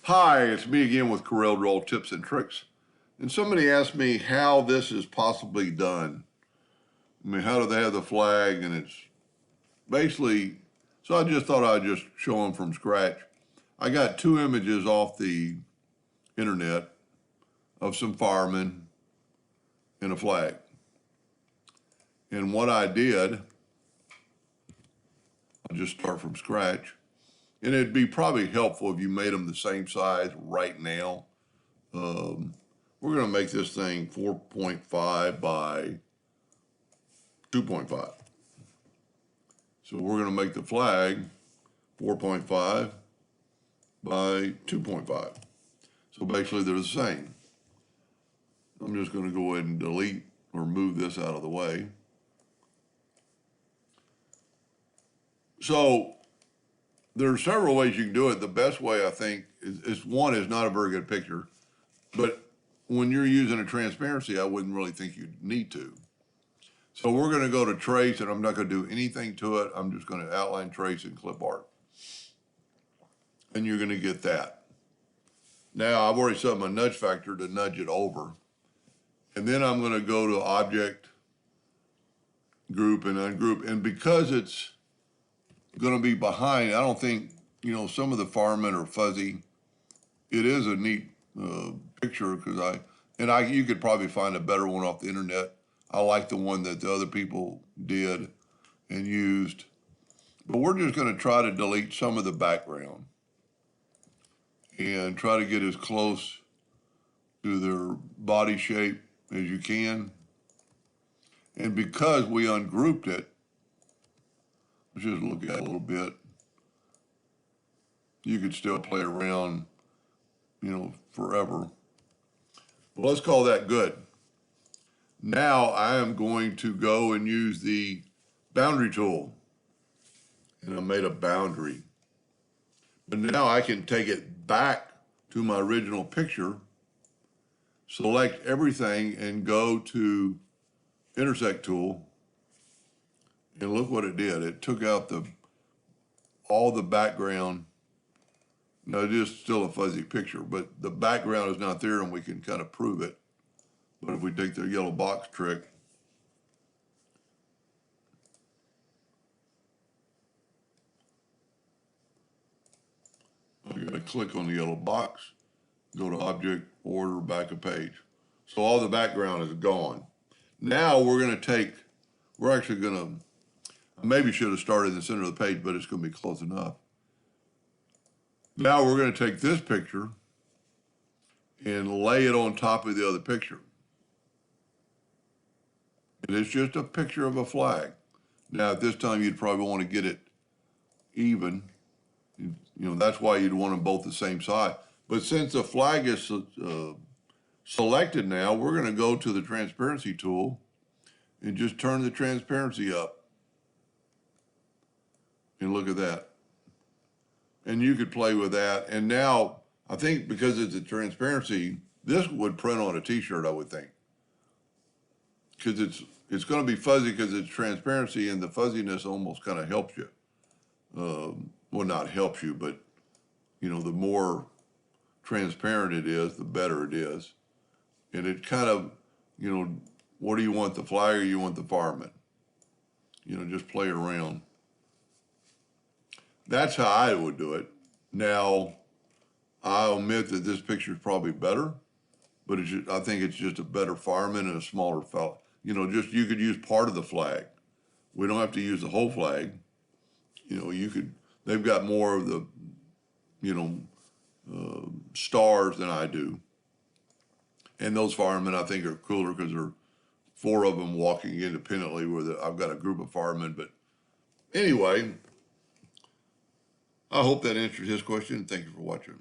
Hi, it's me again with Corel Roll Tips and Tricks. And somebody asked me how this is possibly done. I mean, how do they have the flag? And it's basically, so I just thought I'd just show them from scratch. I got two images off the internet of some firemen and a flag. And what I did, I'll just start from scratch. And it'd be probably helpful if you made them the same size right now. We're going to make this thing 4.5 by 2.5. So we're going to make the flag 4.5 by 2.5. So basically they're the same. I'm just going to go ahead and delete or move this out of the way. So there are several ways you can do it. The best way, I think, is one is not a very good picture, but when you're using a transparency, I wouldn't really think you'd need to. So we're going to go to trace, and I'm not going to do anything to it. I'm just going to outline, trace, and clip art. And you're going to get that. Now, I've already set my nudge factor to nudge it over. And then I'm going to go to object, group, and ungroup. And because it's going to be behind, I don't think, some of the firemen are fuzzy. It is a neat picture because you could probably find a better one off the internet. I like the one that the other people did and used. But we're just going to try to delete some of the background and try to get as close to their body shape as you can. And because we ungrouped it, let's just look at it a little bit. You could still play around, forever. Well, let's call that good. Now I am going to go and use the boundary tool. And I made a boundary. But now I can take it back to my original picture, select everything, and go to intersect tool. And look what it did. It took out all the background. Now it is still a fuzzy picture, but the background is not there and we can kind of prove it. But if we take the yellow box trick, I'm going to click on the yellow box, go to object, order, back a page. So all the background is gone. Now we're actually going to, maybe should have started in the center of the page, but it's going to be close enough. Now we're going to take this picture and lay it on top of the other picture. And it's just a picture of a flag. Now at this time you'd probably want to get it even. That's why you'd want them both the same size. But since the flag is selected now, we're going to go to the transparency tool and just turn the transparency up. And look at that. And you could play with that. And now, I think because it's a transparency, this would print on a t-shirt, I would think. Because it's going to be fuzzy because it's transparency, and the fuzziness almost kind of helps you. Well, not helps you, but, the more transparent it is, the better it is. And it kind of, what do you want, the flag or you want the fireman? Just play around. That's how I would do it. Now, I'll admit that this picture is probably better, but I think it's just a better fireman and a smaller fella. You could use part of the flag. We don't have to use the whole flag. They've got more of the, stars than I do. And those firemen, I think, are cooler because there are 4 of them walking independently I've got a group of firemen. But anyway, I hope that answered his question. Thank you for watching.